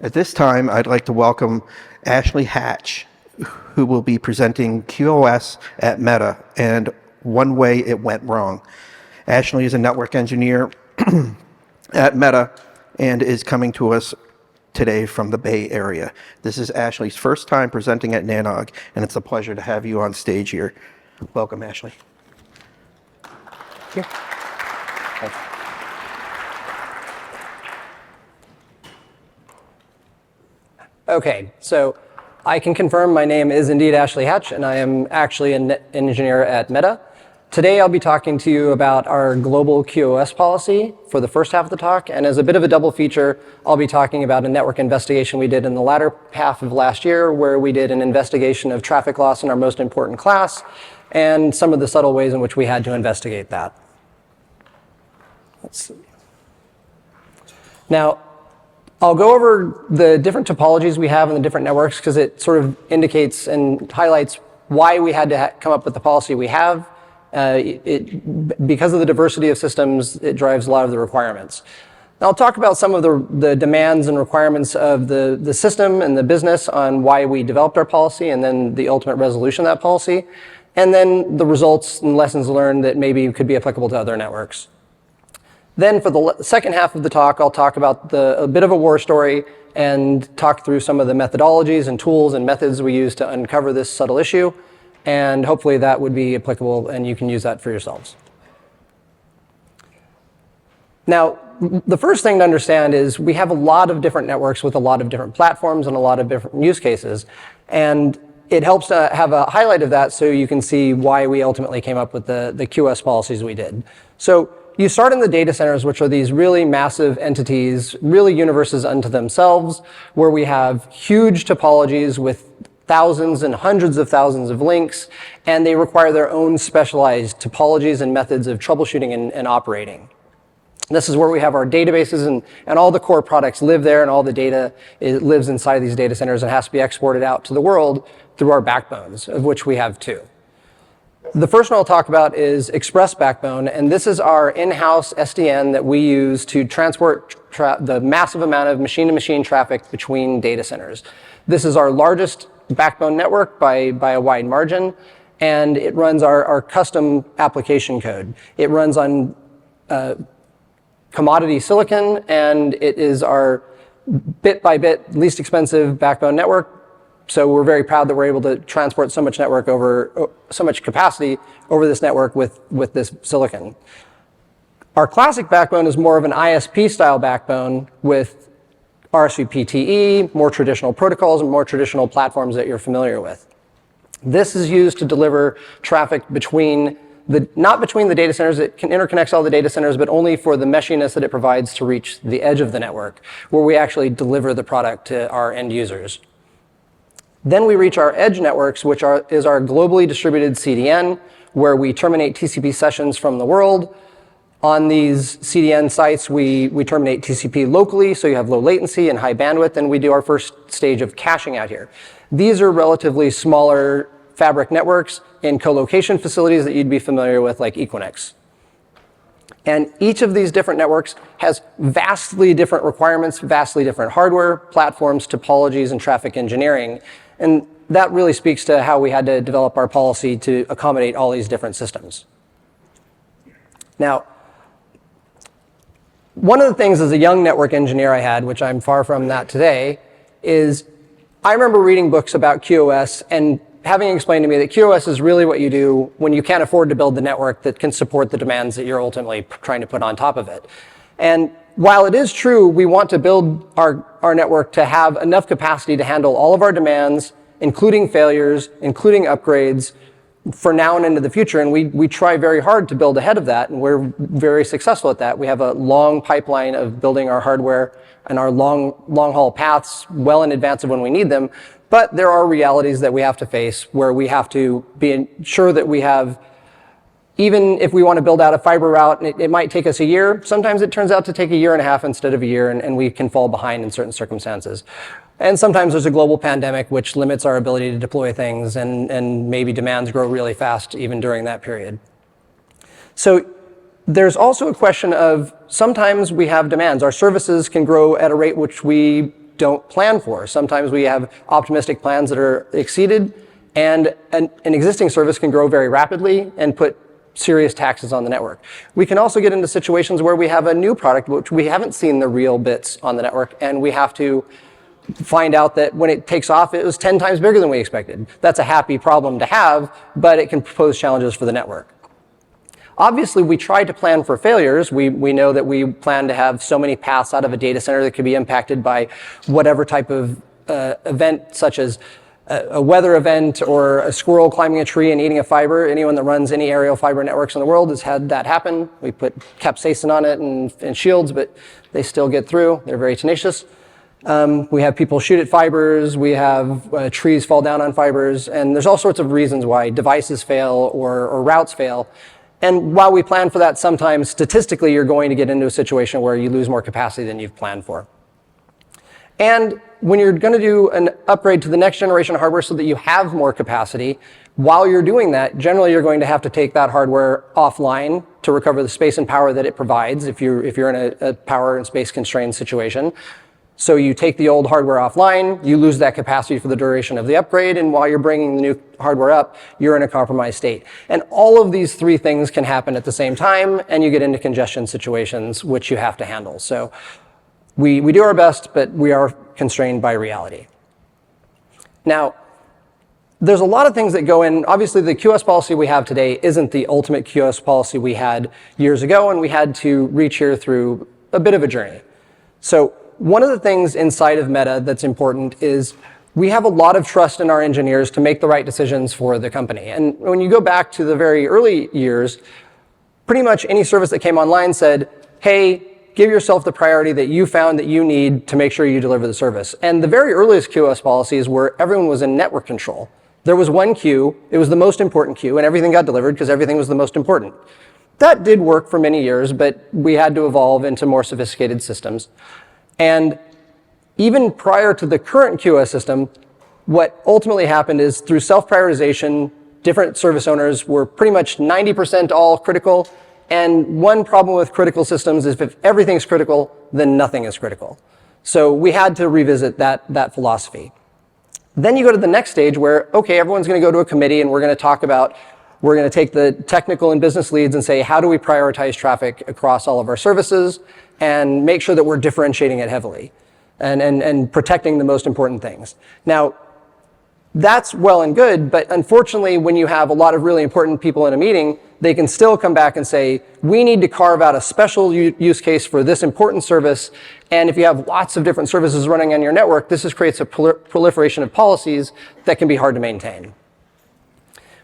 At this time, I'd like to welcome Ashley Hatch, who will be presenting QoS at Meta and one way it went wrong. Ashley is a network engineer at Meta and is coming to us today from the Bay Area. This is Ashley's first time presenting at NANOG, and it's a pleasure to have you on stage here. Welcome, Ashley. Here. Thanks. Okay, so I can confirm my name is indeed Ashley Hatch, and I am actually an engineer at Meta. Today I'll be talking to you about our global QoS policy for the first half of the talk, and as a bit of a double feature, I'll be talking about a network investigation we did in the latter half of last year, where we did an investigation of traffic loss in our most important class, and some of the subtle ways in which we had to investigate that. Let's see. Now, I'll go over the different topologies we have in the different networks because it sort of indicates and highlights why we had to come up with the policy we have. Because of the diversity of systems, it drives a lot of the requirements. Now, I'll talk about some of the demands and requirements of the system and the business on why we developed our policy and then the ultimate resolution of that policy, and then the results and lessons learned that maybe could be applicable to other networks. Then for the second half of the talk, I'll talk about a bit of a war story and talk through some of the methodologies and tools and methods we use to uncover this subtle issue. And hopefully that would be applicable and you can use that for yourselves. Now, the first thing to understand is we have a lot of different networks with a lot of different platforms and a lot of different use cases. And it helps to have a highlight of that so you can see why we ultimately came up with the QoS policies we did. So you start in the data centers, which are these really massive entities, really universes unto themselves, where we have huge topologies with thousands and hundreds of thousands of links, and they require their own specialized topologies and methods of troubleshooting and operating. This is where we have our databases, and all the core products live there, and all the data lives inside these data centers and has to be exported out to the world through our backbones, of which we have two. The first one I'll talk about is Express Backbone, and this is our in-house SDN that we use to transport the massive amount of machine-to-machine traffic between data centers. This is our largest backbone network by a wide margin, and it runs our custom application code. It runs on commodity silicon, and it is our bit-by-bit least expensive backbone network. So we're very proud that we're able to transport so much capacity over this network with this silicon. Our classic backbone is more of an ISP style backbone with RSVP-TE, more traditional protocols and more traditional platforms that you're familiar with. This is used to deliver traffic not between the data centers. It interconnects all the data centers, but only for the meshiness that it provides to reach the edge of the network, where we actually deliver the product to our end users. Then we reach our edge networks, which is our globally distributed CDN, where we terminate TCP sessions from the world. On these CDN sites, we terminate TCP locally, so you have low latency and high bandwidth, and we do our first stage of caching out here. These are relatively smaller fabric networks in co-location facilities that you'd be familiar with, like Equinix. And each of these different networks has vastly different requirements, vastly different hardware, platforms, topologies, and traffic engineering. And that really speaks to how we had to develop our policy to accommodate all these different systems. Now, one of the things as a young network engineer I had, which I'm far from that today, is I remember reading books about QoS and having explained to me that QoS is really what you do when you can't afford to build the network that can support the demands that you're ultimately trying to put on top of it. And while it is true we want to build our network to have enough capacity to handle all of our demands, including failures, including upgrades, for now and into the future, and we try very hard to build ahead of that, and we're very successful at that. We have a long pipeline of building our hardware and our long haul paths well in advance of when we need them, but there are realities that we have to face where we have to be sure that we have, even if we want to build out a fiber route, and it might take us a year, sometimes it turns out to take a year and a half instead of a year, and we can fall behind in certain circumstances. And sometimes there's a global pandemic which limits our ability to deploy things, and maybe demands grow really fast even during that period. So there's also a question of sometimes we have demands. Our services can grow at a rate which we don't plan for. Sometimes we have optimistic plans that are exceeded, and an existing service can grow very rapidly and put serious taxes on the network. We can also get into situations where we have a new product which we haven't seen the real bits on the network, and we have to find out that when it takes off, it was 10 times bigger than we expected. That's a happy problem to have, but it can pose challenges for the network. Obviously, we try to plan for failures. We know that we plan to have so many paths out of a data center that could be impacted by whatever type of event, such as a weather event or a squirrel climbing a tree and eating a fiber. Anyone that runs any aerial fiber networks in the world has had that happen. We put capsaicin on it and shields, but they still get through. They're very tenacious. We have people shoot at fibers. We have trees fall down on fibers. And there's all sorts of reasons why devices fail or routes fail. And while we plan for that, sometimes statistically you're going to get into a situation where you lose more capacity than you've planned for. And when you're going to do an upgrade to the next generation hardware so that you have more capacity, while you're doing that, generally you're going to have to take that hardware offline to recover the space and power that it provides if you're in a power and space constrained situation. So you take the old hardware offline, you lose that capacity for the duration of the upgrade, and while you're bringing the new hardware up, you're in a compromised state. And all of these three things can happen at the same time, and you get into congestion situations which you have to handle. So we do our best, but we are constrained by reality. Now, there's a lot of things that go in. Obviously, the QoS policy we have today isn't the ultimate QoS policy we had years ago, and we had to reach here through a bit of a journey. So one of the things inside of Meta that's important is we have a lot of trust in our engineers to make the right decisions for the company. And when you go back to the very early years, pretty much any service that came online said, hey, give yourself the priority that you found that you need to make sure you deliver the service. And the very earliest QoS policies were everyone was in network control. There was one queue, it was the most important queue, and everything got delivered because everything was the most important. That did work for many years, but we had to evolve into more sophisticated systems. And even prior to the current QoS system, what ultimately happened is through self-prioritization, different service owners were pretty much 90% all critical. And one problem with critical systems is if everything's critical, then nothing is critical. So we had to revisit that philosophy. Then you go to the next stage where, okay, everyone's going to go to a committee and we're going to take the technical and business leads and say, how do we prioritize traffic across all of our services and make sure that we're differentiating it heavily and protecting the most important things. Now, that's well and good, but unfortunately, when you have a lot of really important people in a meeting, they can still come back and say, we need to carve out a special use case for this important service. And if you have lots of different services running on your network, this just creates a proliferation of policies that can be hard to maintain.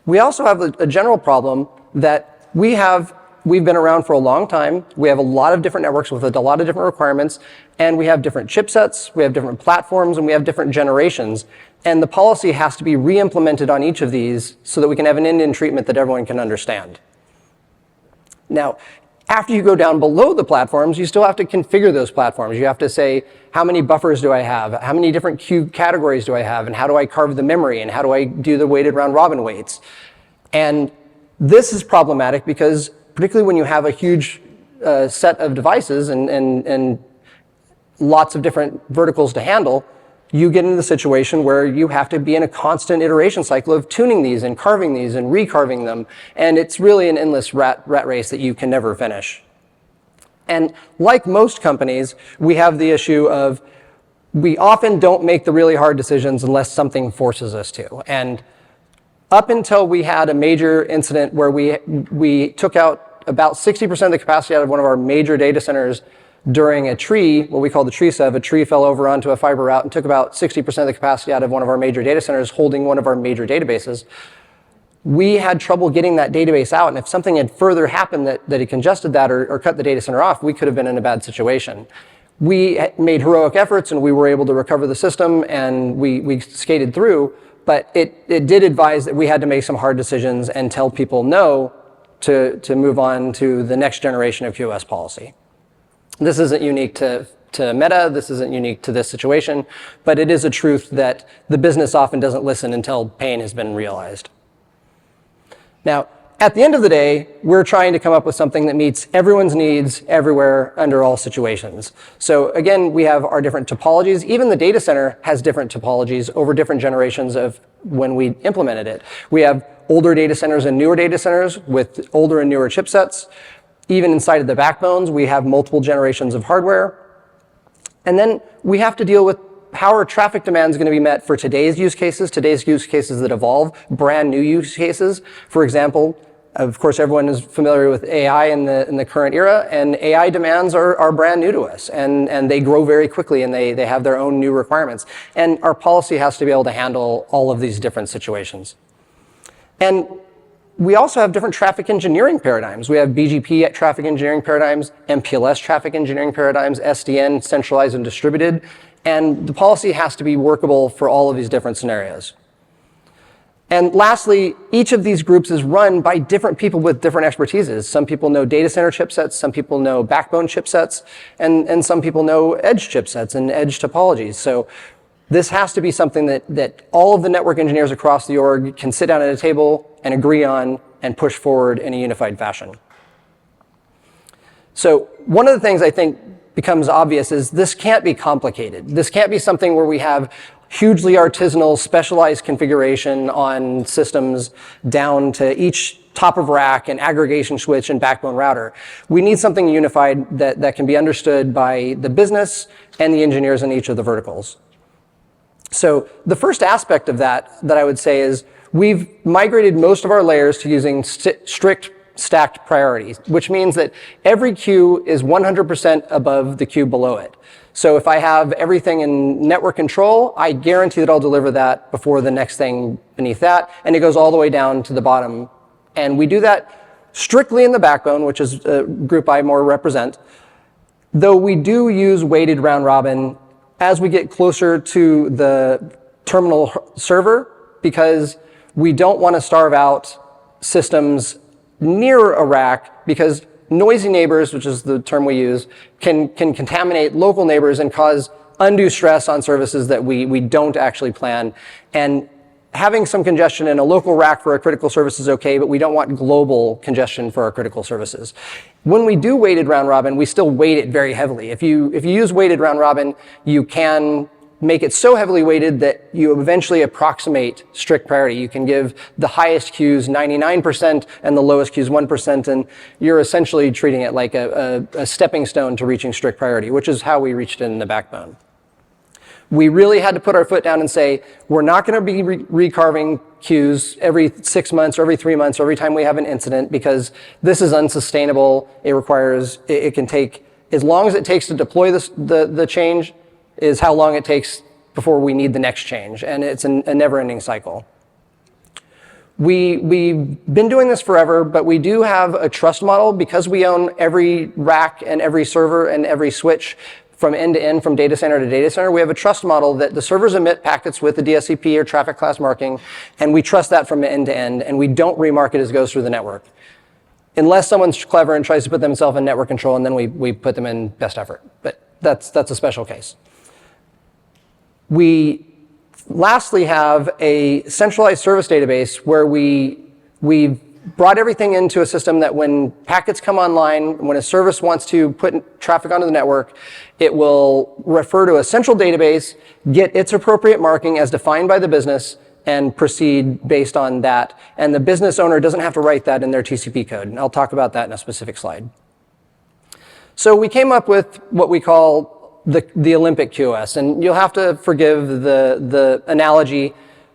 We also have a general problem that we've been around for a long time. We have a lot of different networks with a lot of different requirements, and we have different chipsets, we have different platforms, and we have different generations. And the policy has to be re-implemented on each of these so that we can have an end-to-end treatment that everyone can understand. Now, after you go down below the platforms, you still have to configure those platforms. You have to say, how many buffers do I have? How many different queue categories do I have? And how do I carve the memory? And how do I do the weighted round robin weights? And this is problematic because particularly when you have a huge set of devices and lots of different verticals to handle, you get into the situation where you have to be in a constant iteration cycle of tuning these and carving these and recarving them. And it's really an endless rat race that you can never finish. And like most companies, we have the issue of we often don't make the really hard decisions unless something forces us to. And up until we had a major incident where we took out about 60% of the capacity out of one of our major data centers during a tree, what we call the tree sieve. A tree fell over onto a fiber route and took about 60% of the capacity out of one of our major data centers holding one of our major databases. We had trouble getting that database out, and if something had further happened that had congested that or cut the data center off, we could have been in a bad situation. We made heroic efforts and we were able to recover the system and we skated through, but it did advise that we had to make some hard decisions and tell people no to move on to the next generation of QoS policy. This isn't unique to Meta, this isn't unique to this situation, but it is a truth that the business often doesn't listen until pain has been realized. Now, At the end of the day, we're trying to come up with something that meets everyone's needs everywhere under all situations. So again, we have our different topologies. Even the data center has different topologies over different generations of when we implemented it. We have older data centers and newer data centers with older and newer chipsets. Even inside of the backbones, we have multiple generations of hardware. And then we have to deal with how our traffic demand is going to be met for today's use cases that evolve, brand new use cases. For example, of course, everyone is familiar with AI in the current era, and AI demands are brand new to us, and they grow very quickly, and they have their own new requirements. And our policy has to be able to handle all of these different situations. And we also have different traffic engineering paradigms. We have BGP traffic engineering paradigms, MPLS traffic engineering paradigms, SDN, centralized and distributed, and the policy has to be workable for all of these different scenarios. And lastly, each of these groups is run by different people with different expertises. Some people know data center chipsets, some people know backbone chipsets, and some people know edge chipsets and edge topologies. So this has to be something that all of the network engineers across the org can sit down at a table and agree on and push forward in a unified fashion. So one of the things I think becomes obvious is this can't be complicated. This can't be something where we have hugely artisanal, specialized configuration on systems down to each top of rack and aggregation switch and backbone router. We need something unified that can be understood by the business and the engineers in each of the verticals. So the first aspect of that I would say is we've migrated most of our layers to using strict stacked priorities, which means that every queue is 100% above the queue below it. So if I have everything in network control, I guarantee that I'll deliver that before the next thing beneath that, and it goes all the way down to the bottom. And we do that strictly in the backbone, which is a group I more represent, though we do use weighted round robin as we get closer to the terminal server, because we don't want to starve out systems near a rack, because noisy neighbors, which is the term we use, can contaminate local neighbors and cause undue stress on services that we don't actually plan. And having some congestion in a local rack for a critical service is okay, but we don't want global congestion for our critical services. When we do weighted round robin, we still weight it very heavily. If you use weighted round robin, you can make it so heavily weighted that you eventually approximate strict priority. You can give the highest queues 99% and the lowest queues 1%, and you're essentially treating it like a stepping stone to reaching strict priority, which is how we reached it in the backbone. We really had to put our foot down and say, we're not going to be recarving queues every 6 months or every 3 months or every time we have an incident, because this is unsustainable. It can take, as long as it takes to deploy the change, is how long it takes before we need the next change, and it's a never-ending cycle. We've been doing this forever, but we do have a trust model because we own every rack and every server and every switch from end to end, from data center to data center. We have a trust model that the servers emit packets with the DSCP or traffic class marking, and we trust that from end to end, and we don't remark it as it goes through the network. Unless someone's clever and tries to put themselves in network control, and then we put them in best effort. But that's a special case. We lastly have a centralized service database where we've brought everything into a system that when packets come online, when a service wants to put traffic onto the network, it will refer to a central database, get its appropriate marking as defined by the business, and proceed based on that. And the business owner doesn't have to write that in their TCP code. And I'll talk about that in a specific slide. So we came up with what we call the Olympic QoS, and you'll have to forgive the analogy.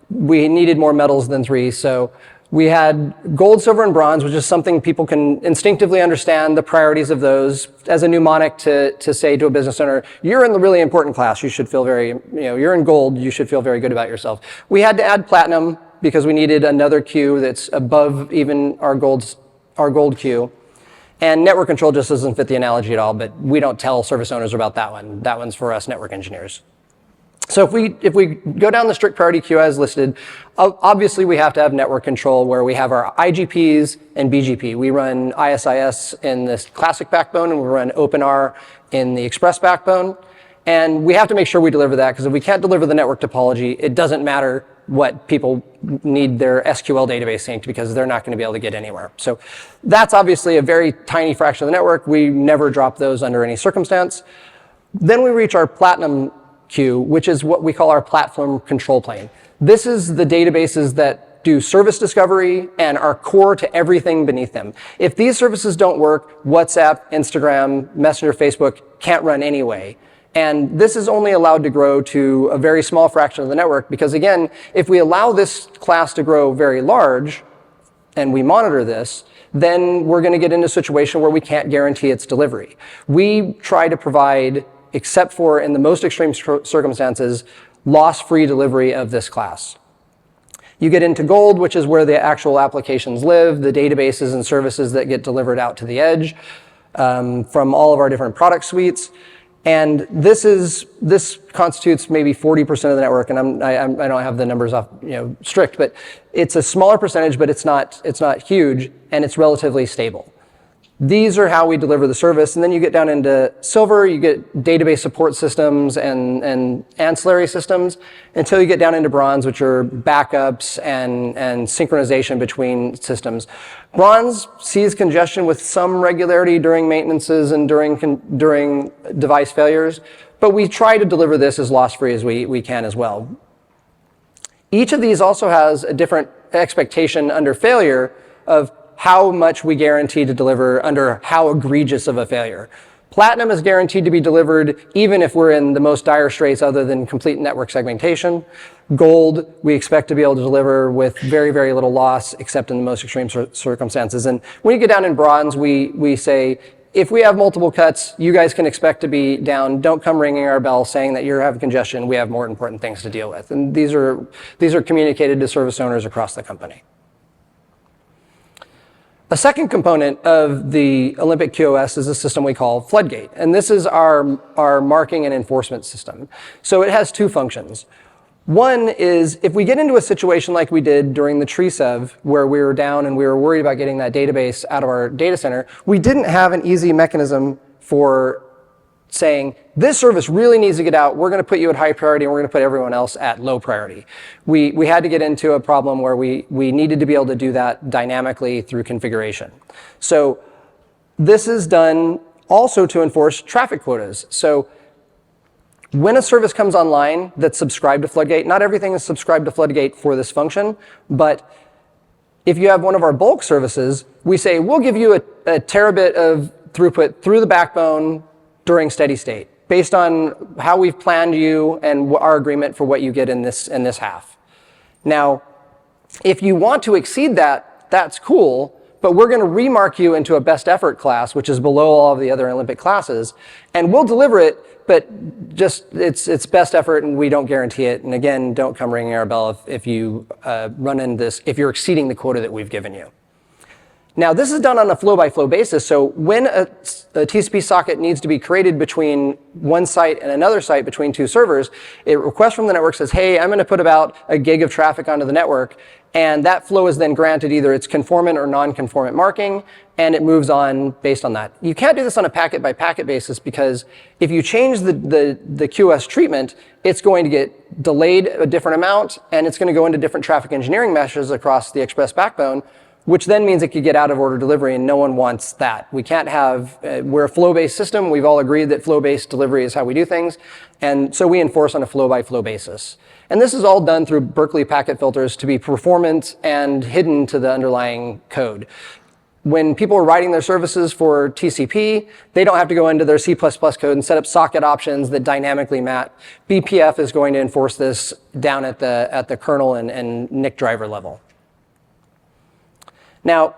We needed more metals than 3, so we had gold, silver, and bronze, which is something people can instinctively understand the priorities of those as a mnemonic to say to a business owner, you're in the really important class, you should feel you're in gold, you should feel very good about yourself. We had to add platinum because we needed another queue that's above even our gold queue. And network control just doesn't fit the analogy at all, but we don't tell service owners about that one. That one's for us network engineers. So if we go down the strict priority queue as listed, obviously we have to have network control where we have our IGPs and BGP. We run ISIS in this classic backbone, and we run OpenR in the express backbone. And we have to make sure we deliver that, because if we can't deliver the network topology, it doesn't matter what people need their SQL database synced because they're not going to be able to get anywhere. So that's obviously a very tiny fraction of the network. We never drop those under any circumstance. Then we reach our platinum queue, which is what we call our platform control plane. This is the databases that do service discovery and are core to everything beneath them. If these services don't work, WhatsApp, Instagram, Messenger, Facebook can't run anyway. And this is only allowed to grow to a very small fraction of the network because, again, if we allow this class to grow very large and we monitor this, then we're going to get into a situation where we can't guarantee its delivery. We try to provide, except for in the most extreme circumstances, loss-free delivery of this class. You get into gold, which is where the actual applications live, the databases and services that get delivered out to the edge from all of our different product suites. And this constitutes maybe 40% of the network, and I don't have the numbers off, strict, but it's a smaller percentage, but it's not huge, and it's relatively stable. These are how we deliver the service, and then you get down into silver, you get database support systems and ancillary systems, until you get down into bronze, which are backups and synchronization between systems. Bronze sees congestion with some regularity during maintenances and during device failures, but we try to deliver this as loss-free as we can as well. Each of these also has a different expectation under failure of how much we guarantee to deliver under how egregious of a failure. Platinum is guaranteed to be delivered even if we're in the most dire straits other than complete network segmentation. Gold, we expect to be able to deliver with very, very little loss except in the most extreme circumstances. And when you get down in bronze, we say, if we have multiple cuts, you guys can expect to be down. Don't come ringing our bell saying that you're having congestion. We have more important things to deal with. And these are communicated to service owners across the company. A second component of the Olympic QoS is a system we call Floodgate, and this is our marking and enforcement system. So it has two functions. One is if we get into a situation like we did during the tree sev, where we were down and we were worried about getting that database out of our data center, we didn't have an easy mechanism for saying, this service really needs to get out, we're going to put you at high priority and we're going to put everyone else at low priority. We had to get into a problem where we needed to be able to do that dynamically through configuration. So this is done also to enforce traffic quotas. So when a service comes online that's subscribed to Floodgate, not everything is subscribed to Floodgate for this function, but if you have one of our bulk services, we say, we'll give you a terabit of throughput through the backbone during steady state, based on how we've planned you and our agreement for what you get in this half. Now, if you want to exceed that, that's cool, but we're going to remark you into a best effort class, which is below all of the other Olympic classes, and we'll deliver it, but just it's best effort and we don't guarantee it. And again, don't come ringing our bell if you run into this, if you're exceeding the quota that we've given you. Now, this is done on a flow-by-flow basis, so when a TCP socket needs to be created between one site and another site between two servers, it requests from the network, says, hey, I'm going to put about a gig of traffic onto the network, and that flow is then granted either its conformant or non-conformant marking, and it moves on based on that. You can't do this on a packet-by-packet basis because if you change the QoS treatment, it's going to get delayed a different amount, and it's going to go into different traffic engineering meshes across the Express backbone, which then means it could get out of order delivery, and no one wants that. We can't have, we're a flow-based system. We've all agreed that flow-based delivery is how we do things, and so we enforce on a flow-by-flow basis. And this is all done through Berkeley packet filters to be performant and hidden to the underlying code. When people are writing their services for TCP, they don't have to go into their C++ code and set up socket options that dynamically map. BPF is going to enforce this down at the kernel and NIC driver level. Now,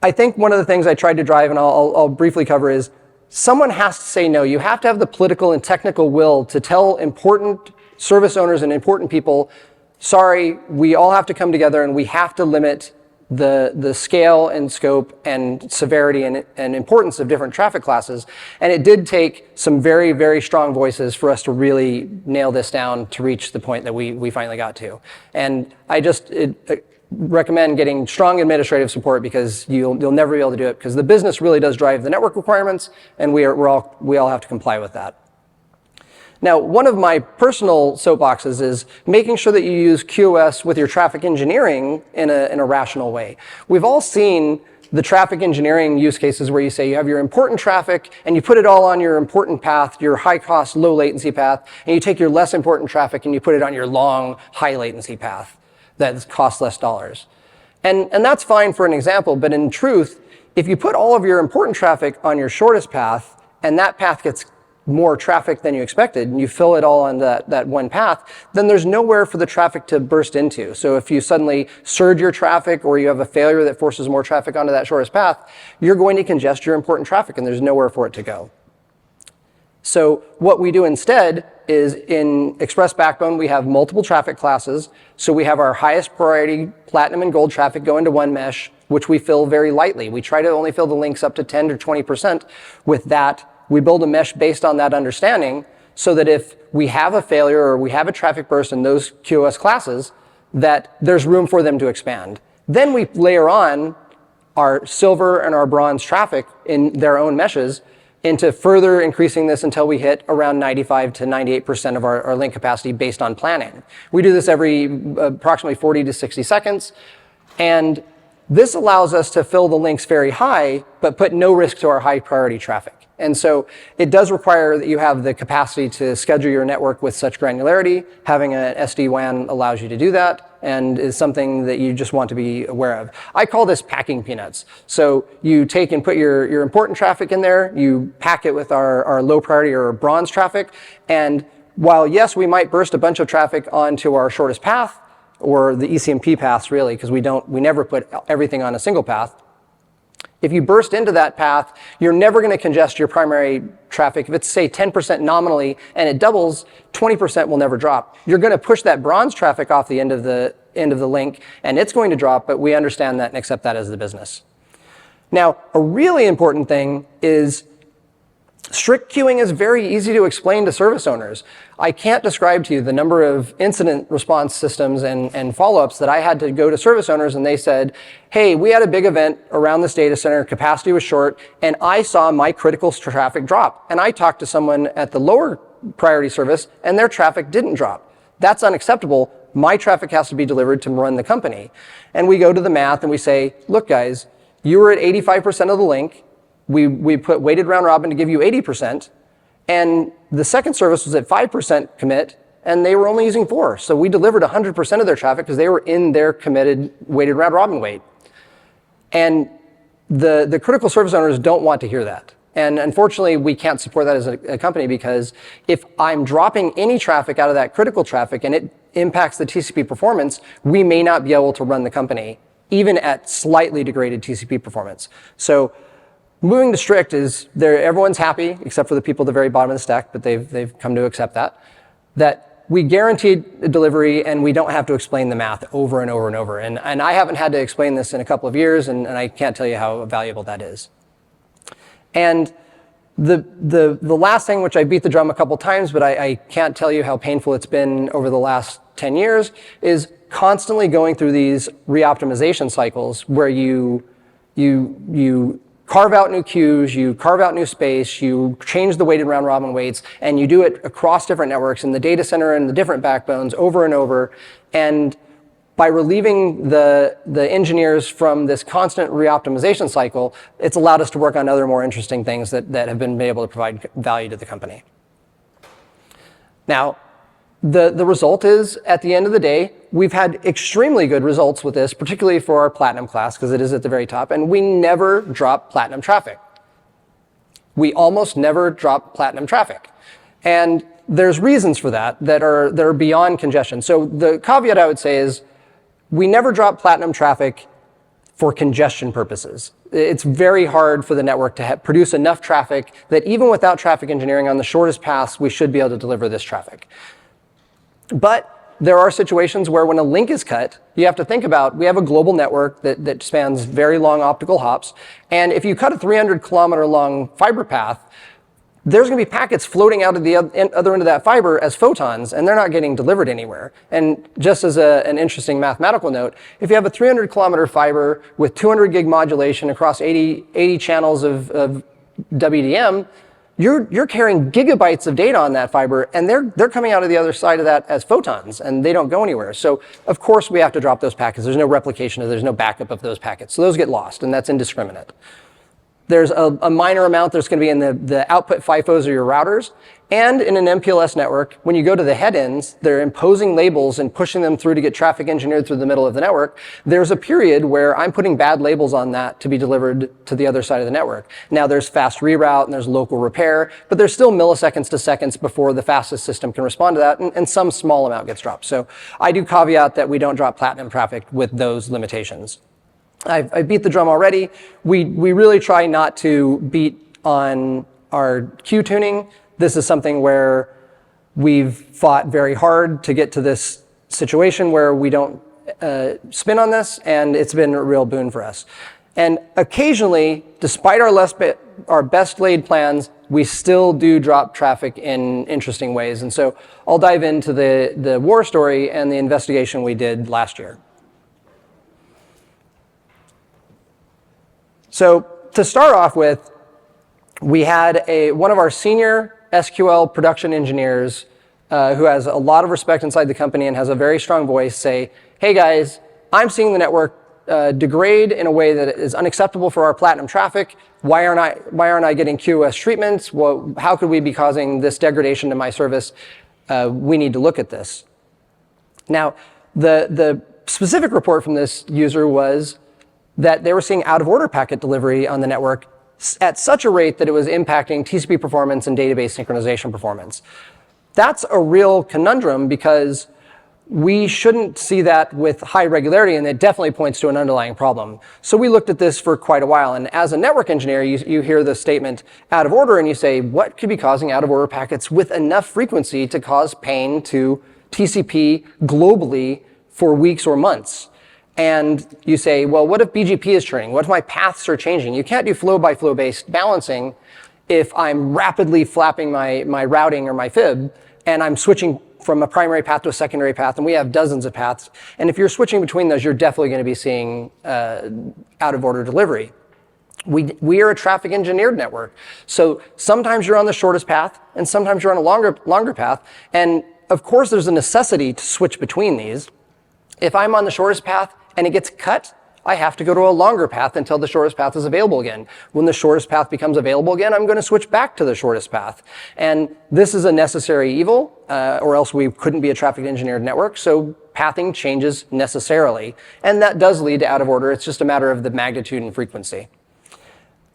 I think one of the things I tried to drive, and I'll briefly cover, is someone has to say no. You have to have the political and technical will to tell important service owners and important people, sorry, we all have to come together and we have to limit the scale and scope and severity and importance of different traffic classes. And it did take some very, very strong voices for us to really nail this down to reach the point that we finally got to. And I just recommend getting strong administrative support because you'll never be able to do it because the business really does drive the network requirements, and we all have to comply with that. Now, one of my personal soapboxes is making sure that you use QoS with your traffic engineering in a rational way. We've all seen the traffic engineering use cases where you say you have your important traffic and you put it all on your important path, your high cost, low latency path, and you take your less important traffic and you put it on your long, high latency path that costs less dollars. And that's fine for an example, but in truth, if you put all of your important traffic on your shortest path and that path gets more traffic than you expected, and you fill it all on that one path, then there's nowhere for the traffic to burst into. So if you suddenly surge your traffic or you have a failure that forces more traffic onto that shortest path, you're going to congest your important traffic and there's nowhere for it to go. So what we do instead is in Express Backbone, we have multiple traffic classes. So we have our highest priority platinum and gold traffic go into one mesh, which we fill very lightly. We try to only fill the links up to 10 to 20% with that. We build a mesh based on that understanding so that if we have a failure or we have a traffic burst in those QoS classes, that there's room for them to expand. Then we layer on our silver and our bronze traffic in their own meshes into further increasing this until we hit around 95 to 98% of our link capacity based on planning. We do this every approximately 40 to 60 seconds. And this allows us to fill the links very high, but put no risk to our high priority traffic. And so it does require that you have the capacity to schedule your network with such granularity. Having an SD-WAN allows you to do that and is something that you just want to be aware of. I call this packing peanuts. So you take and put your important traffic in there, you pack it with our low priority or bronze traffic, and while yes, we might burst a bunch of traffic onto our shortest path, or the ECMP paths really, because we never put everything on a single path. If you burst into that path, you're never going to congest your primary traffic. If it's, say, 10% nominally and it doubles, 20% will never drop. You're going to push that bronze traffic off the end of the link, and it's going to drop, but we understand that and accept that as the business. Now, a really important thing is strict queuing is very easy to explain to service owners. I can't describe to you the number of incident response systems and follow-ups that I had to go to service owners and they said, hey, we had a big event around this data center, capacity was short, and I saw my critical traffic drop. And I talked to someone at the lower priority service and their traffic didn't drop. That's unacceptable. My traffic has to be delivered to run the company. And we go to the math and we say, look guys, you were at 85% of the link. We put weighted round robin to give you 80%, and the second service was at 5% commit, and they were only using 4. So we delivered 100% of their traffic because they were in their committed weighted round robin weight. And the critical service owners don't want to hear that. And unfortunately, we can't support that as a company because if I'm dropping any traffic out of that critical traffic and it impacts the TCP performance, we may not be able to run the company, even at slightly degraded TCP performance. So moving to strict is everyone's happy except for the people at the very bottom of the stack, but they've come to accept that we guarantee delivery and we don't have to explain the math over and over and over. And I haven't had to explain this in a couple of years, and I can't tell you how valuable that is. And the last thing, which I beat the drum a couple times, but I can't tell you how painful it's been over the last 10 years, is constantly going through these re-optimization cycles where you carve out new queues, you carve out new space, you change the weighted round robin weights, and you do it across different networks in the data center and the different backbones over and over. And by relieving the engineers from this constant re-optimization cycle, it's allowed us to work on other more interesting things that have been able to provide value to the company. Now, the result is, at the end of the day, we've had extremely good results with this, particularly for our platinum class, because it is at the very top, and we never drop platinum traffic. We almost never drop platinum traffic. And there's reasons for that are beyond congestion. So the caveat I would say is, we never drop platinum traffic for congestion purposes. It's very hard for the network to produce enough traffic that even without traffic engineering on the shortest paths, we should be able to deliver this traffic. But there are situations where when a link is cut, you have to think about, we have a global network that spans very long optical hops. And if you cut a 300-kilometer long fiber path, there's going to be packets floating out of the other end of that fiber as photons, and they're not getting delivered anywhere. And just as an interesting mathematical note, if you have a 300-kilometer fiber with 200 gig modulation across 80 channels of WDM, you're carrying gigabytes of data on that fiber, and they're coming out of the other side of that as photons, and they don't go anywhere. So of course we have to drop those packets. There's no replication, there's no backup of those packets. So those get lost, and that's indiscriminate. There's a minor amount that's going to be in the output FIFOs or your routers. And in an MPLS network, when you go to the head ends, they're imposing labels and pushing them through to get traffic engineered through the middle of the network. There's a period where I'm putting bad labels on that to be delivered to the other side of the network. Now there's fast reroute and there's local repair, but there's still milliseconds to seconds before the fastest system can respond to that, and some small amount gets dropped. So I do caveat that we don't drop platinum traffic with those limitations. I beat the drum already. We really try not to beat on our queue tuning. This is something where we've fought very hard to get to this situation where we don't spin on this, and it's been a real boon for us. And occasionally, despite our best laid plans, we still do drop traffic in interesting ways. And so I'll dive into the war story and the investigation we did last year. So to start off with, we had one of our senior SQL production engineers who has a lot of respect inside the company and has a very strong voice say, hey guys, I'm seeing the network degrade in a way that is unacceptable for our platinum traffic. Why aren't I getting QoS treatments? Well, how could we be causing this degradation to my service? We need to look at this. Now, the specific report from this user was that they were seeing out-of-order packet delivery on the network at such a rate that it was impacting TCP performance and database synchronization performance. That's a real conundrum because we shouldn't see that with high regularity, and it definitely points to an underlying problem. So we looked at this for quite a while, and as a network engineer, you hear the statement out of order, and you say, what could be causing out-of-order packets with enough frequency to cause pain to TCP globally for weeks or months? And you say, well, what if BGP is churning? What if my paths are changing? You can't do flow-by-flow based balancing if I'm rapidly flapping my routing or my fib, and I'm switching from a primary path to a secondary path, and we have dozens of paths. And if you're switching between those, you're definitely going to be seeing out-of-order delivery. We are a traffic engineered network. So sometimes you're on the shortest path, and sometimes you're on a longer path. And of course, there's a necessity to switch between these. If I'm on the shortest path and it gets cut, I have to go to a longer path until the shortest path is available again. When the shortest path becomes available again, I'm going to switch back to the shortest path. And this is a necessary evil, or else we couldn't be a traffic engineered network. So pathing changes necessarily. And that does lead to out of order. It's just a matter of the magnitude and frequency.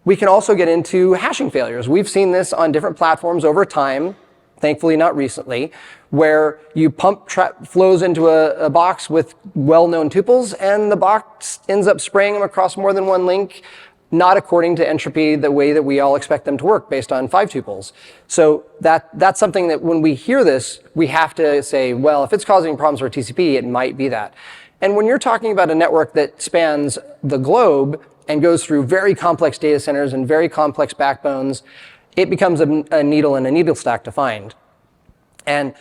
We can also get into hashing failures. We've seen this on different platforms over time, thankfully not recently, where you pump flows into a box with well-known tuples, and the box ends up spraying them across more than one link, not according to entropy the way that we all expect them to work based on 5 tuples. So that's something that when we hear this, we have to say, well, if it's causing problems for TCP, it might be that. And when you're talking about a network that spans the globe and goes through very complex data centers and very complex backbones, it becomes a needle in a needle stack to find. And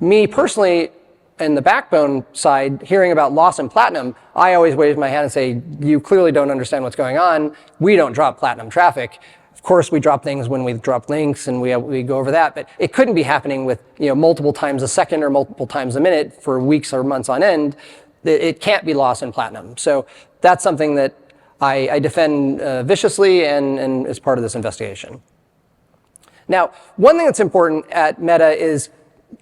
me personally, in the backbone side, hearing about loss in platinum, I always wave my hand and say, you clearly don't understand what's going on. We don't drop platinum traffic. Of course, we drop things when we drop links, and we go over that. But it couldn't be happening with multiple times a second or multiple times a minute for weeks or months on end. It can't be loss in platinum. So that's something that I defend viciously and is part of this investigation. Now, one thing that's important at Meta is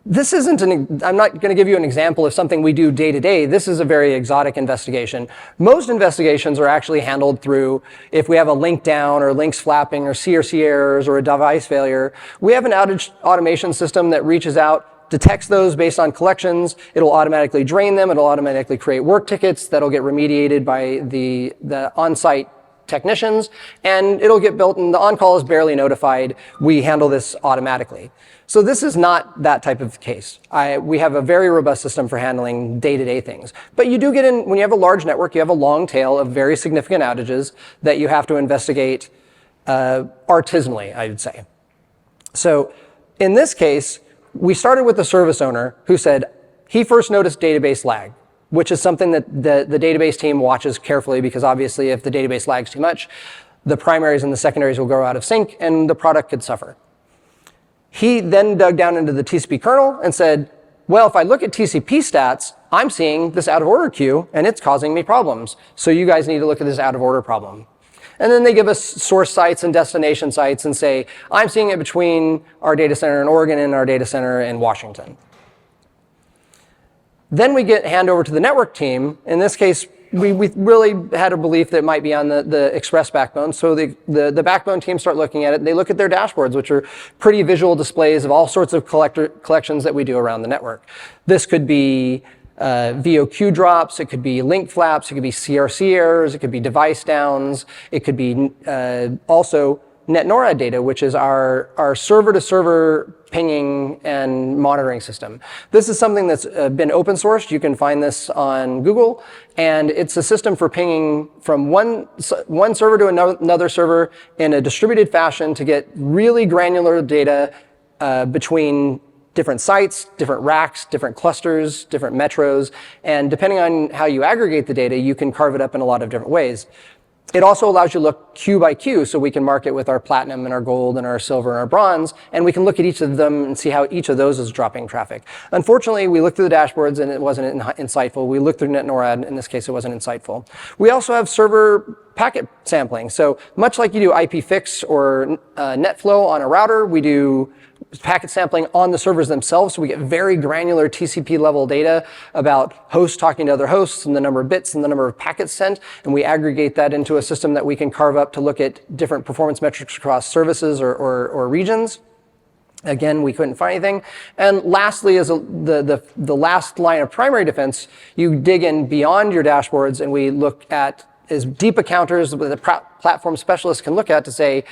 this isn't I'm not going to give you an example of something we do day to day. This is a very exotic investigation. Most investigations are actually handled through if we have a link down or links flapping or CRC errors or a device failure. We have an outage automation system that reaches out, detects those based on collections. It'll automatically drain them. It'll automatically create work tickets that'll get remediated by the on-site technicians, and it'll get built, and the on-call is barely notified. We handle this automatically. So this is not that type of case. We have a very robust system for handling day-to-day things. But you do get in, when you have a large network, you have a long tail of very significant outages that you have to investigate artisanally, I would say. So in this case, we started with the service owner who said he first noticed database lag, which is something that the database team watches carefully, because obviously if the database lags too much, the primaries and the secondaries will go out of sync and the product could suffer. He then dug down into the TCP kernel and said, well, if I look at TCP stats, I'm seeing this out of order queue and it's causing me problems. So you guys need to look at this out of order problem. And then they give us source sites and destination sites and say, I'm seeing it between our data center in Oregon and our data center in Washington. Then we hand over to the network team. In this case, we really had a belief that it might be on the express backbone. So the backbone team start looking at it. They look at their dashboards, which are pretty visual displays of all sorts of collections that we do around the network. This could be VOQ drops, it could be link flaps, it could be CRC errors, it could be device downs, it could be also NetNORAD data, which is our server-to-server pinging and monitoring system. This is something that's been open sourced. You can find this on Google, and it's a system for pinging from one server to another server in a distributed fashion to get really granular data between different sites, different racks, different clusters, different metros, and depending on how you aggregate the data, you can carve it up in a lot of different ways. It also allows you to look queue by queue, so we can mark it with our platinum and our gold and our silver and our bronze, and we can look at each of them and see how each of those is dropping traffic. Unfortunately, we looked through the dashboards and it wasn't insightful. We looked through NetNORAD, in this case it wasn't insightful. We also have server packet sampling. So much like you do IPFix or NetFlow on a router, we do packet sampling on the servers themselves, so we get very granular TCP level data about hosts talking to other hosts and the number of bits and the number of packets sent, and we aggregate that into a system that we can carve up to look at different performance metrics across services or regions. Again, we couldn't find anything. And lastly, as the last line of primary defense, you dig in beyond your dashboards and we look at as deep a counters that the platform specialists can look at to say,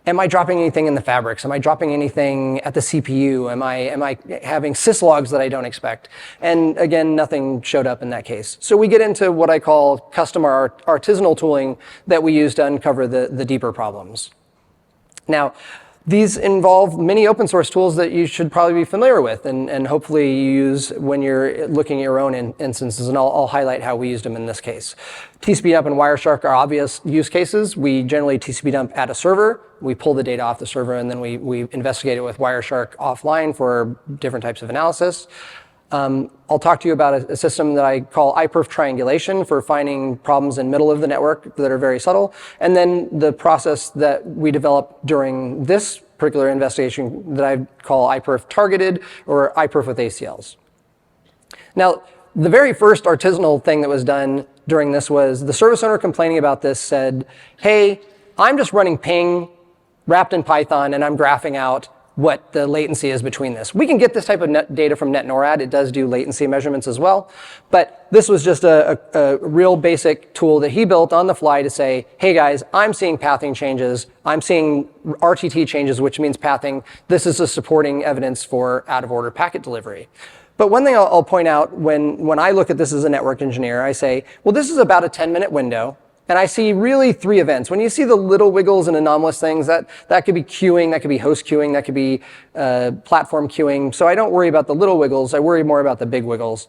am I dropping anything in the fabrics? Am I dropping anything at the CPU? Am I having syslogs that I don't expect? And again, nothing showed up in that case. So we get into what I call custom artisanal tooling that we use to uncover the deeper problems. Now, these involve many open source tools that you should probably be familiar with and hopefully you use when you're looking at your own instances, and I'll highlight how we used them in this case. TCP dump and Wireshark are obvious use cases. We generally TCP dump at a server. We pull the data off the server and then we investigate it with Wireshark offline for different types of analysis. I'll talk to you about a system that I call iPerf triangulation for finding problems in middle of the network that are very subtle. And then the process that we developed during this particular investigation that I call iPerf targeted or iPerf with ACLs. Now, the very first artisanal thing that was done during this was the service owner complaining about this said, hey, I'm just running ping wrapped in Python and I'm graphing out what the latency is between this. We can get this type of data from NetNORAD. It does do latency measurements as well. But this was just a real basic tool that he built on the fly to say, hey guys, I'm seeing pathing changes. I'm seeing RTT changes, which means pathing. This is a supporting evidence for out-of-order packet delivery. But one thing I'll point out when I look at this as a network engineer, I say, well, this is about a 10-minute window. And I see really 3 events. When you see the little wiggles and anomalous things, that could be queuing, that could be host queuing, that could be platform queuing. So I don't worry about the little wiggles. I worry more about the big wiggles.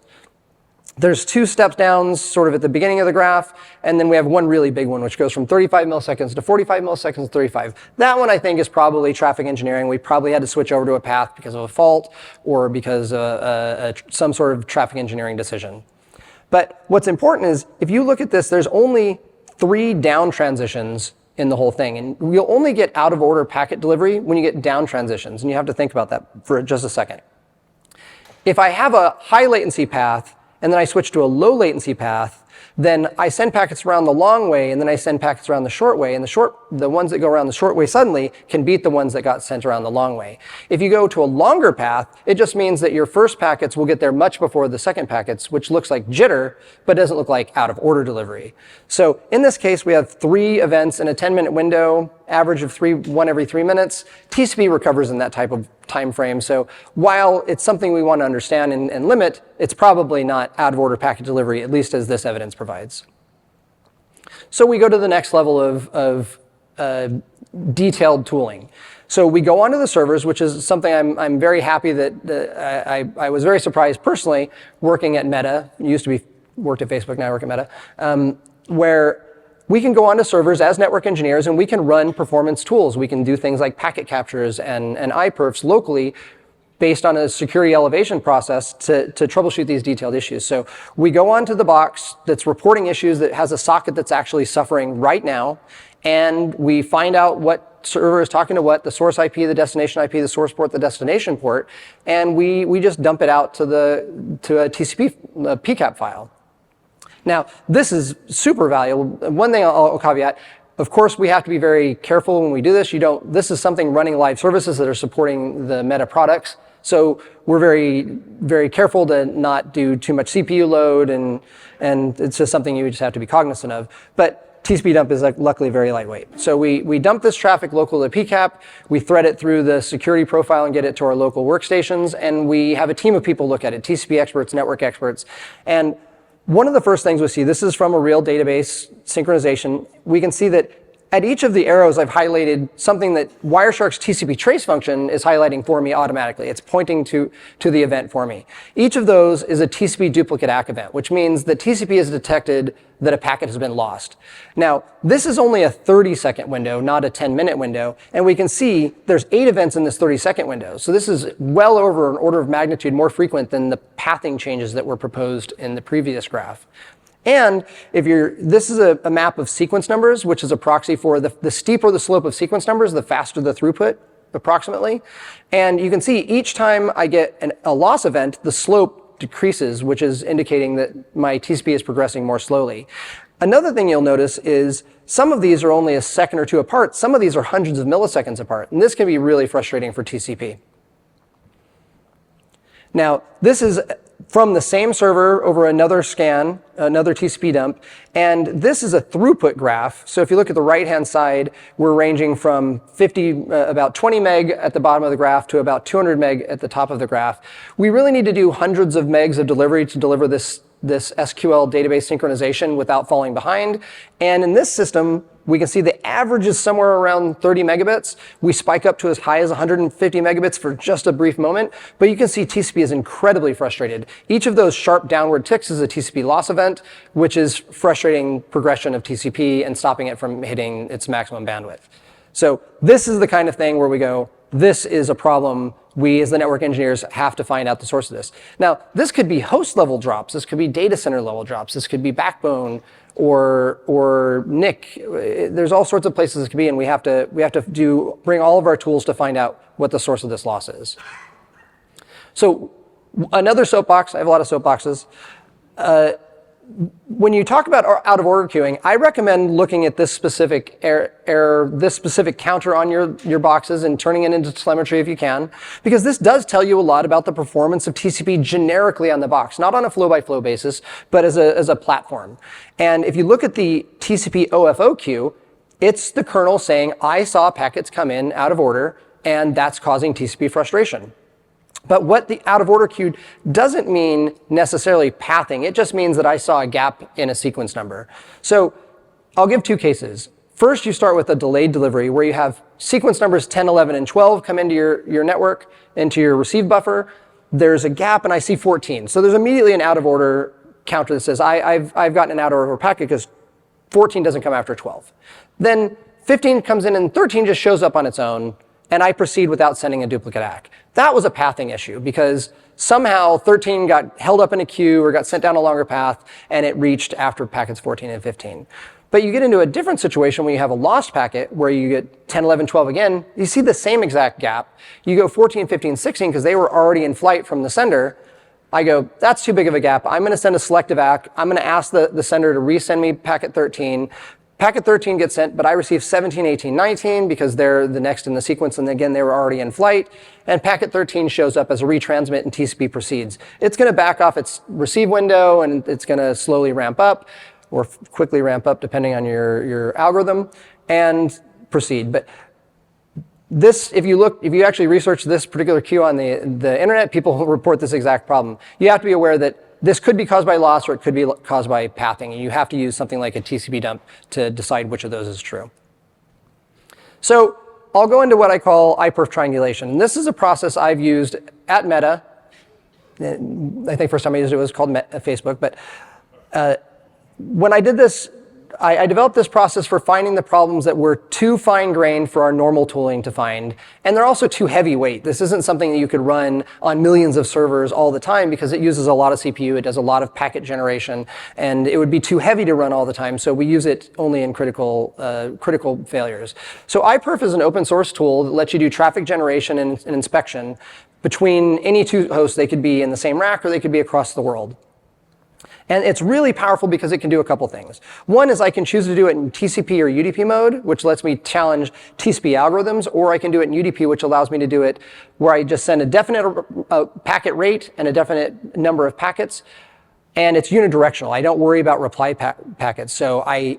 There's 2 steps downs sort of at the beginning of the graph, and then we have one really big one, which goes from 35 milliseconds to 45 milliseconds to 35. That one I think is probably traffic engineering. We probably had to switch over to a path because of a fault or because of some sort of traffic engineering decision. But what's important is if you look at this, there's only 3 down transitions in the whole thing. And you'll only get out of order packet delivery when you get down transitions. And you have to think about that for just a second. If I have a high latency path and then I switch to a low latency path, then I send packets around the long way and then I send packets around the short way. And the ones that go around the short way suddenly can beat the ones that got sent around the long way. If you go to a longer path, it just means that your first packets will get there much before the second packets, which looks like jitter, but doesn't look like out of order delivery. So in this case, we have 3 events in a 10-minute window, average of 1 every 3 minutes. TCP recovers in that type of time frame. So while it's something we want to understand and limit, it's probably not out of order packet delivery, at least as this evidence provides. So we go to the next level of detailed tooling. So we go onto the servers, which is something I'm very happy that I was very surprised personally working at Meta. Worked at Facebook, now I work at Meta, where we can go onto servers as network engineers and we can run performance tools. We can do things like packet captures and iperfs locally based on a security elevation process to troubleshoot these detailed issues. So we go onto the box that's reporting issues that has a socket that's actually suffering right now, and we find out what server is talking to what, the source IP, the destination IP, the source port, the destination port, and we just dump it out to a TCP PCAP file. Now, this is super valuable. One thing I'll caveat, of course, we have to be very careful when we do this. This is something running live services that are supporting the Meta products. So we're very, very careful to not do too much CPU load, and it's just something you just have to be cognizant of. But TCP dump is luckily very lightweight. So we dump this traffic local to PCAP, we thread it through the security profile and get it to our local workstations, and we have a team of people look at it, TCP experts, network experts. And one of the first things we see, this is from a real database synchronization, we can see that at each of the arrows I've highlighted something that Wireshark's TCP trace function is highlighting for me automatically. It's pointing to the event for me. Each of those is a TCP duplicate ACK event, which means that TCP has detected that a packet has been lost. Now, this is only a 30-second window, not a 10-minute window, and we can see there's 8 events in this 30-second window. So this is well over an order of magnitude more frequent than the pathing changes that were proposed in the previous graph. And this is a map of sequence numbers, which is a proxy for the steeper the slope of sequence numbers, the faster the throughput, approximately. And you can see each time I get a loss event, the slope decreases, which is indicating that my TCP is progressing more slowly. Another thing you'll notice is some of these are only a second or two apart. Some of these are hundreds of milliseconds apart. And this can be really frustrating for TCP. Now, this is from the same server over another scan, another TCP dump, and this is a throughput graph. So if you look at the right-hand side, we're ranging from about 20 meg at the bottom of the graph to about 200 meg at the top of the graph. We really need to do hundreds of megs of delivery to deliver this SQL database synchronization without falling behind. And in this system, we can see the average is somewhere around 30 megabits. We spike up to as high as 150 megabits for just a brief moment. But you can see TCP is incredibly frustrated. Each of those sharp downward ticks is a TCP loss event, which is frustrating progression of TCP and stopping it from hitting its maximum bandwidth. So this is the kind of thing where we go, this is a problem. We, as the network engineers, have to find out the source of this. Now, this could be host level drops. This could be data center level drops. This could be backbone or NIC. There's all sorts of places it could be, and we have to bring all of our tools to find out what the source of this loss is. So another soapbox. I have a lot of soapboxes. When you talk about out of order queuing, I recommend looking at this specific error, this specific counter on your boxes and turning it into telemetry if you can, because this does tell you a lot about the performance of TCP generically on the box, not on a flow-by-flow basis, but as a platform. And if you look at the TCP OFO queue, it's the kernel saying, I saw packets come in out of order, and that's causing TCP frustration. But what the out of order queue doesn't mean necessarily pathing. It just means that I saw a gap in a sequence number. So I'll give 2 cases. First, you start with a delayed delivery where you have sequence numbers 10, 11, and 12 come into your network, into your receive buffer. There's a gap, and I see 14. So there's immediately an out of order counter that says, I've gotten an out of order packet because 14 doesn't come after 12. Then 15 comes in, and 13 just shows up on its own, and I proceed without sending a duplicate ACK. That was a pathing issue because somehow 13 got held up in a queue or got sent down a longer path, and it reached after packets 14 and 15. But you get into a different situation when you have a lost packet where you get 10, 11, 12 again. You see the same exact gap. You go 14, 15, 16 because they were already in flight from the sender. I go, that's too big of a gap. I'm going to send a selective ACK. I'm going to ask the sender to resend me packet 13. Packet 13 gets sent, but I receive 17, 18, 19 because they're the next in the sequence, and again, they were already in flight. And packet 13 shows up as a retransmit, and TCP proceeds. It's going to back off its receive window, and it's going to slowly ramp up, or quickly ramp up, depending on your algorithm, and proceed. But this, if you actually research this particular queue on the internet, people report this exact problem. You have to be aware that this could be caused by loss or it could be caused by pathing, and you have to use something like a TCP dump to decide which of those is true. So I'll go into what I call iperf triangulation. And this is a process I've used at Meta. I think first time I used it was called Facebook. But when I did this, I developed this process for finding the problems that were too fine-grained for our normal tooling to find, and they're also too heavyweight. This isn't something that you could run on millions of servers all the time because it uses a lot of CPU, it does a lot of packet generation, and it would be too heavy to run all the time, so we use it only in critical failures. So iPerf is an open source tool that lets you do traffic generation and inspection between any two hosts. They could be in the same rack or they could be across the world. And it's really powerful because it can do a couple things. One is I can choose to do it in TCP or UDP mode, which lets me challenge TCP algorithms, or I can do it in UDP, which allows me to do it where I just send a definite packet rate and a definite number of packets, and it's unidirectional. I don't worry about reply packets. So I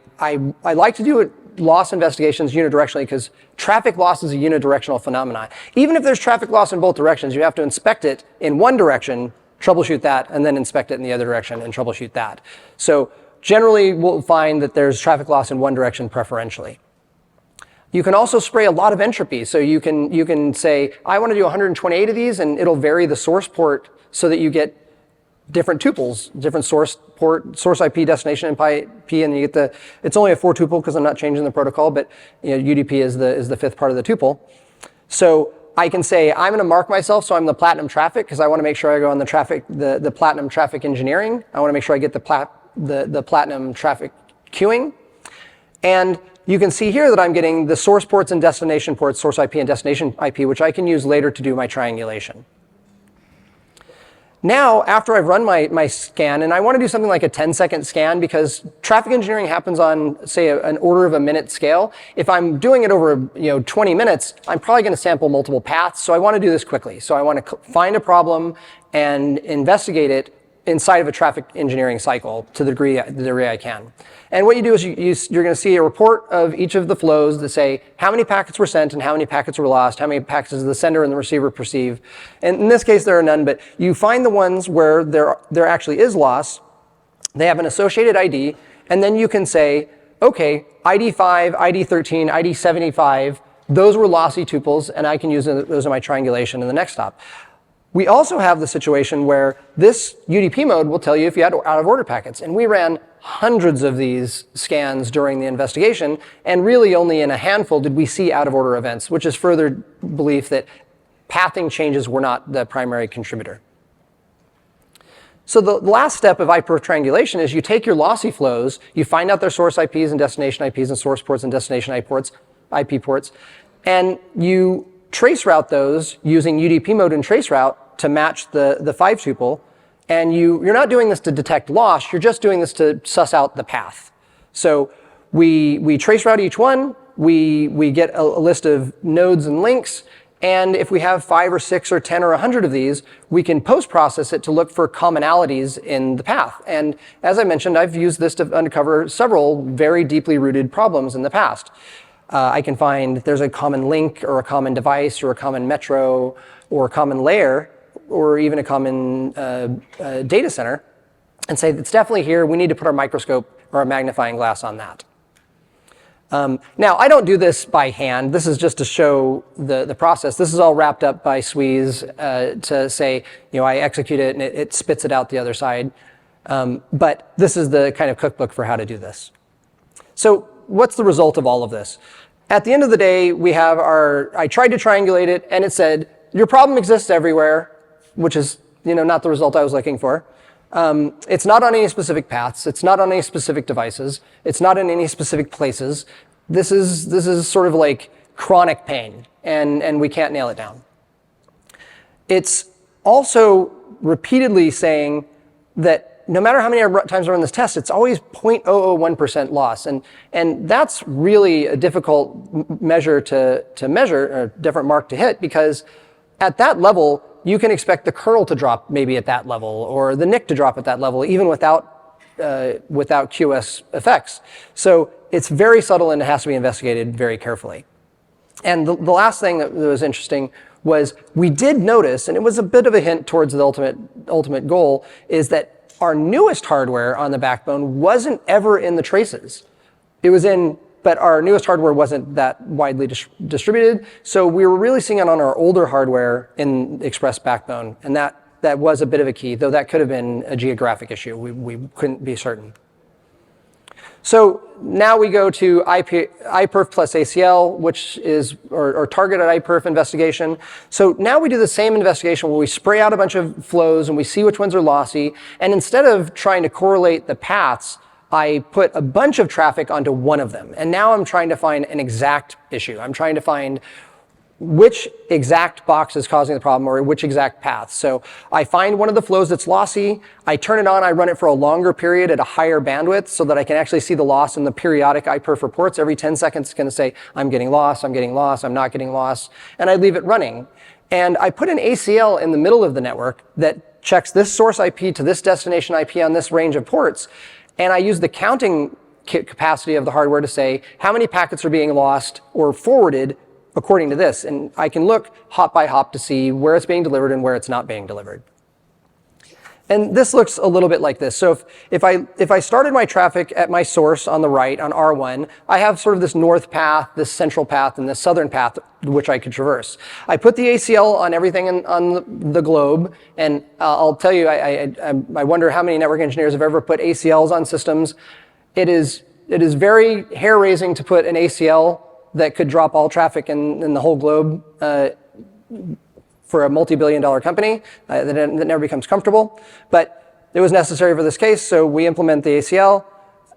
like to do it loss investigations unidirectionally because traffic loss is a unidirectional phenomenon. Even if there's traffic loss in both directions, you have to inspect it in one direction, troubleshoot that, and then inspect it in the other direction and troubleshoot that. So generally, we'll find that there's traffic loss in one direction preferentially. You can also spray a lot of entropy. So you can say, I want to do 128 of these, and it'll vary the source port so that you get different tuples, different source port, source IP, destination IP, and you get it's only a 4 tuple because I'm not changing the protocol, but UDP is the fifth part of the tuple. So I can say, I'm going to mark myself, so I'm the platinum traffic, because I want to make sure I go on the platinum traffic engineering. I want to make sure I get the platinum traffic queuing. And you can see here that I'm getting the source ports and destination ports, source IP and destination IP, which I can use later to do my triangulation. Now, after I've run my scan, and I want to do something like a 10-second scan because traffic engineering happens on, say, an order of a minute scale. If I'm doing it over 20 minutes, I'm probably going to sample multiple paths, so I want to do this quickly. So I want to find a problem and investigate it inside of a traffic engineering cycle to the degree I can. And what you do is you're going to see a report of each of the flows that say how many packets were sent and how many packets were lost, how many packets does the sender and the receiver perceive. And in this case, there are none, but you find the ones where there actually is loss. They have an associated ID, and then you can say, okay, ID 5, ID 13, ID 75, those were lossy tuples, and I can use those in my triangulation in the next stop. We also have the situation where this UDP mode will tell you if you had out-of-order packets. And we ran hundreds of these scans during the investigation, and really only in a handful did we see out-of-order events, which is further belief that pathing changes were not the primary contributor. So the last step of iPerf triangulation is you take your lossy flows, you find out their source IPs and destination IPs and source ports and destination IP ports, and you trace route those using UDP mode and trace route to match the 5 tuple. And you're not doing this to detect loss, you're just doing this to suss out the path. So we trace route each one, we get a list of nodes and links, and if we have 5 or 6 or 10 or 100 of these, we can post-process it to look for commonalities in the path. And as I mentioned, I've used this to uncover several very deeply rooted problems in the past. I can find there's a common link or a common device or a common metro or a common layer or even a common data center and say it's definitely here. We need to put our microscope or a magnifying glass on that. Now, I don't do this by hand. This is just to show the process. This is all wrapped up by Squeeze to say, I execute it and it spits it out the other side. But this is the kind of cookbook for how to do this. So what's the result of all of this? At the end of the day, we have I tried to triangulate it, and it said, your problem exists everywhere, which is not the result I was looking for. It's not on any specific paths. It's not on any specific devices. It's not in any specific places. This is sort of like chronic pain, and we can't nail it down. It's also repeatedly saying that no matter how many times I run this test, it's always 0.001% loss. And that's really a difficult measure to measure, or different mark to hit, because at that level, you can expect the kernel to drop maybe at that level, or the NIC to drop at that level, even without QoS effects. So it's very subtle and it has to be investigated very carefully. And the last thing that was interesting was we did notice, and it was a bit of a hint towards the ultimate goal, is that our newest hardware on the backbone wasn't ever in the traces. It was in, but our newest hardware wasn't that widely distributed. So we were really seeing it on our older hardware in Express backbone. And that was a bit of a key, though that could have been a geographic issue. We couldn't be certain. So now we go to iperf plus ACL, which is, or targeted iperf investigation. So now we do the same investigation where we spray out a bunch of flows and we see which ones are lossy. And instead of trying to correlate the paths, I put a bunch of traffic onto one of them. And now I'm trying to find an exact issue. I'm trying to find which exact box is causing the problem or which exact path. So I find one of the flows that's lossy, I turn it on, I run it for a longer period at a higher bandwidth so that I can actually see the loss in the periodic iperf reports. Every 10 seconds it's going to say, I'm getting lost, I'm getting lost, I'm not getting lost, and I leave it running. And I put an ACL in the middle of the network that checks this source IP to this destination IP on this range of ports, and I use the counting capacity of the hardware to say how many packets are being lost or forwarded according to this. And I can look hop by hop to see where it's being delivered and where it's not being delivered. And this looks a little bit like this. So if I started my traffic at my source on the right, on R1, I have sort of this north path, this central path, and this southern path which I could traverse. I put the ACL on everything on the globe, and I'll tell you, I wonder how many network engineers have ever put ACLs on systems. It is very hair-raising to put an ACL that could drop all traffic in the whole globe for a multi-billion-dollar company that never becomes comfortable. But it was necessary for this case, so we implement the ACL,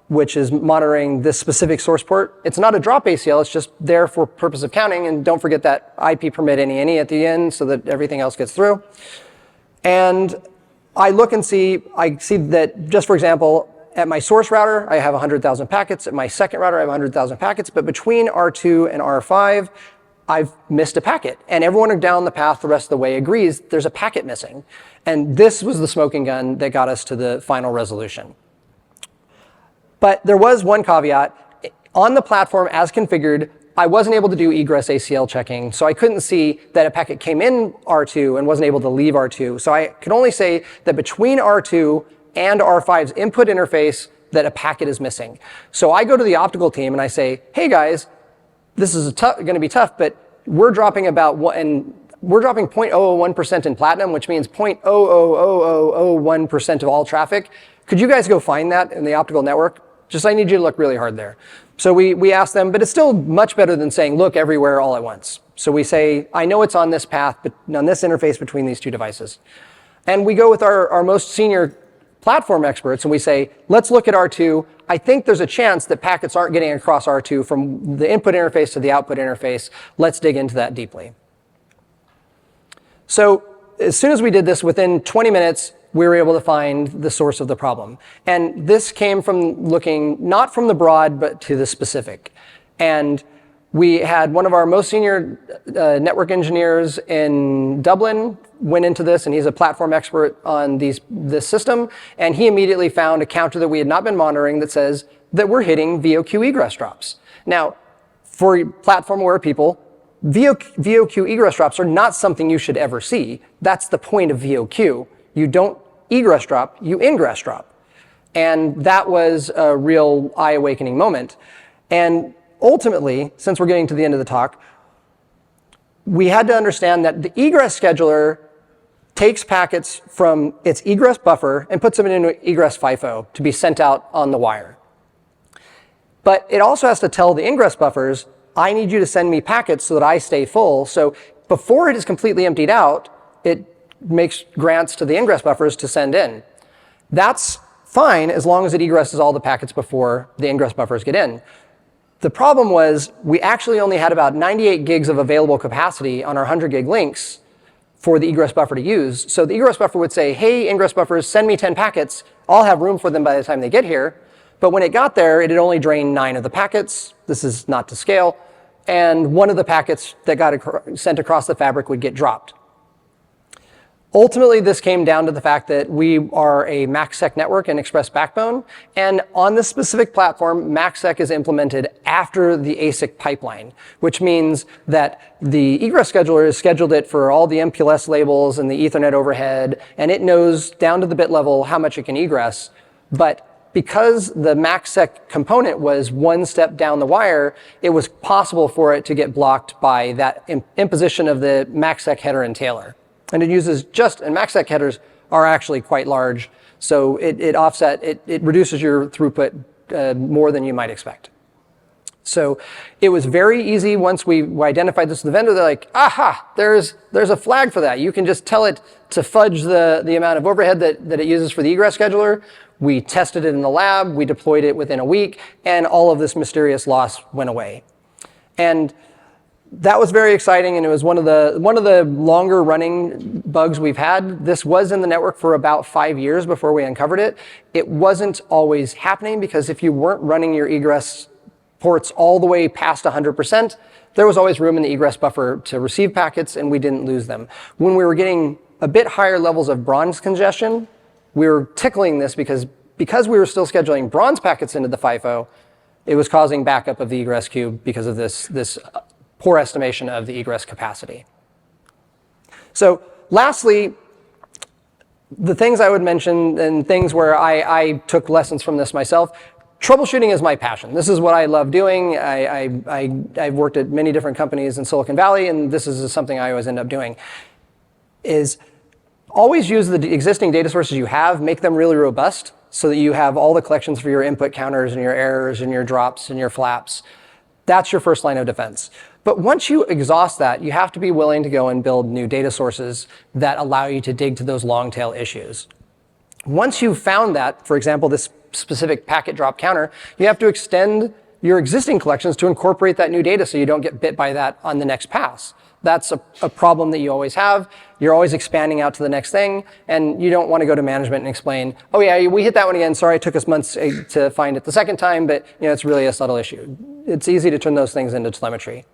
which is monitoring this specific source port. It's not a drop ACL, it's just there for purpose of counting, and don't forget that IP permit any at the end so that everything else gets through. And I look and I see that, just for example, at my source router, I have 100,000 packets. At my second router, I have 100,000 packets. But between R2 and R5, I've missed a packet. And everyone down the path the rest of the way agrees there's a packet missing. And this was the smoking gun that got us to the final resolution. But there was one caveat. On the platform, as configured, I wasn't able to do egress ACL checking. So I couldn't see that a packet came in R2 and wasn't able to leave R2. So I could only say that between R2 and R5's input interface that a packet is missing. So I go to the optical team and I say, hey guys, this is going to be tough, but we're dropping about we're dropping 0.001% in platinum, which means 0.00001% of all traffic. Could you guys go find that in the optical network? Just I need you to look really hard there. So we ask them, but it's still much better than saying look everywhere all at once. So we say, I know it's on this path, but on this interface between these two devices. And we go with our most senior platform experts and we say, let's look at R2. I think there's a chance that packets aren't getting across R2 from the input interface to the output interface. Let's dig into that deeply. So as soon as we did this, within 20 minutes, we were able to find the source of the problem. And this came from looking not from the broad, but to the specific. And we had one of our most senior network engineers in Dublin went into this, and he's a platform expert on this system, and he immediately found a counter that we had not been monitoring that says that we're hitting VOQ egress drops. Now, for platform-aware people, VOQ egress drops are not something you should ever see. That's the point of VOQ. You don't egress drop, you ingress drop. And that was a real eye-awakening moment. And ultimately, since we're getting to the end of the talk, we had to understand that the egress scheduler takes packets from its egress buffer and puts them into egress FIFO to be sent out on the wire. But it also has to tell the ingress buffers, I need you to send me packets so that I stay full. So before it is completely emptied out, it makes grants to the ingress buffers to send in. That's fine as long as it egresses all the packets before the ingress buffers get in. The problem was we actually only had about 98 gigs of available capacity on our 100 gig links for the egress buffer to use. So the egress buffer would say, hey, ingress buffers, send me 10 packets. I'll have room for them by the time they get here. But when it got there, it had only drained 9 of the packets. This is not to scale. And one of the packets that got sent across the fabric would get dropped. Ultimately, this came down to the fact that we are a MACsec network and Express backbone. And on this specific platform, MACsec is implemented after the ASIC pipeline, which means that the egress scheduler has scheduled it for all the MPLS labels and the Ethernet overhead, and it knows down to the bit level how much it can egress. But because the MACsec component was one step down the wire, it was possible for it to get blocked by that imposition of the MACsec header and tailer. And it uses and MACsec headers are actually quite large, so it reduces your throughput more than you might expect. So it was very easy once we identified this with the vendor. They're like, aha, there's a flag for that. You can just tell it to fudge the amount of overhead that it uses for the egress scheduler. We tested it in the lab. We deployed it within a week, and all of this mysterious loss went away. And that was very exciting, and it was one of the longer running bugs we've had. This was in the network for about 5 years before we uncovered it. It wasn't always happening because if you weren't running your egress ports all the way past 100%, there was always room in the egress buffer to receive packets, and we didn't lose them. When we were getting a bit higher levels of bronze congestion, we were tickling this because we were still scheduling bronze packets into the FIFO, it was causing backup of the egress queue because of this poor estimation of the egress capacity. So lastly, the things I would mention and things where I took lessons from this myself, troubleshooting is my passion. This is what I love doing. I've worked at many different companies in Silicon Valley, and this is something I always end up doing, is always use the existing data sources you have, make them really robust so that you have all the collections for your input counters and your errors and your drops and your flaps. That's your first line of defense. But once you exhaust that, you have to be willing to go and build new data sources that allow you to dig to those long tail issues. Once you've found that, for example, this specific packet drop counter, you have to extend your existing collections to incorporate that new data so you don't get bit by that on the next pass. That's a problem that you always have. You're always expanding out to the next thing, and you don't want to go to management and explain, oh yeah, we hit that one again. Sorry, it took us months to find it the second time, but it's really a subtle issue. It's easy to turn those things into telemetry.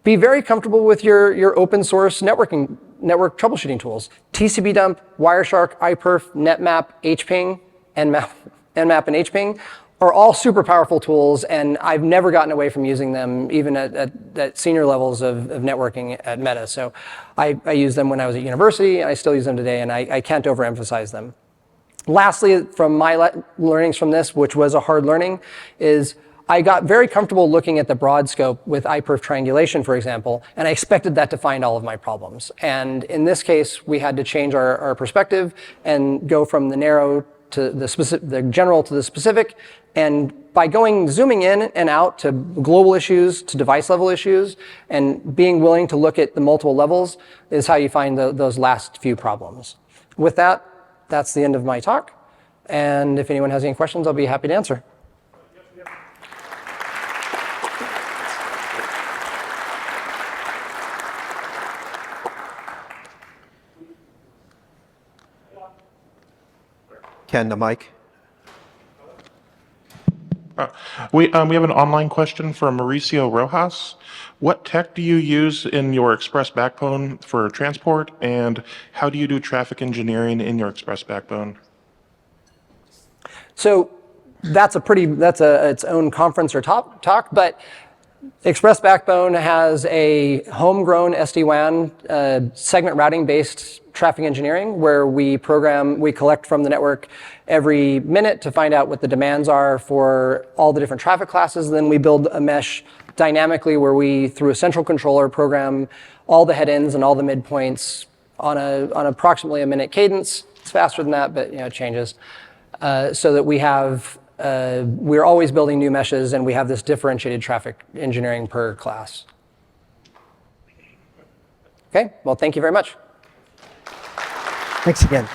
Be very comfortable with your open source network troubleshooting tools. TCP dump, Wireshark, iPerf, NetMap, HPing, Nmap and HPing are all super powerful tools, and I've never gotten away from using them even at senior levels of networking at Meta. So I used them when I was at university, and I still use them today, and I can't overemphasize them. Lastly, from my learnings from this, which was a hard learning, is I got very comfortable looking at the broad scope with iPerf triangulation, for example, and I expected that to find all of my problems. And in this case, we had to change our perspective and go from the narrow to the general to the specific. And by zooming in and out to global issues, to device level issues, and being willing to look at the multiple levels is how you find those last few problems. With that, that's the end of my talk. And if anyone has any questions, I'll be happy to answer. Ken, the mic. We have an online question from Mauricio Rojas. What tech do you use in your Express backbone for transport, and how do you do traffic engineering in your Express backbone? So that's its own conference or talk, but Express Backbone has a homegrown SD-WAN segment routing based traffic engineering where we collect from the network every minute to find out what the demands are for all the different traffic classes. Then we build a mesh dynamically where we, through a central controller, program all the head-ins and all the midpoints on approximately a minute cadence. It's faster than that, but it changes. So that we're always building new meshes, and we have this differentiated traffic engineering per class. Okay, well, thank you very much. Thanks again.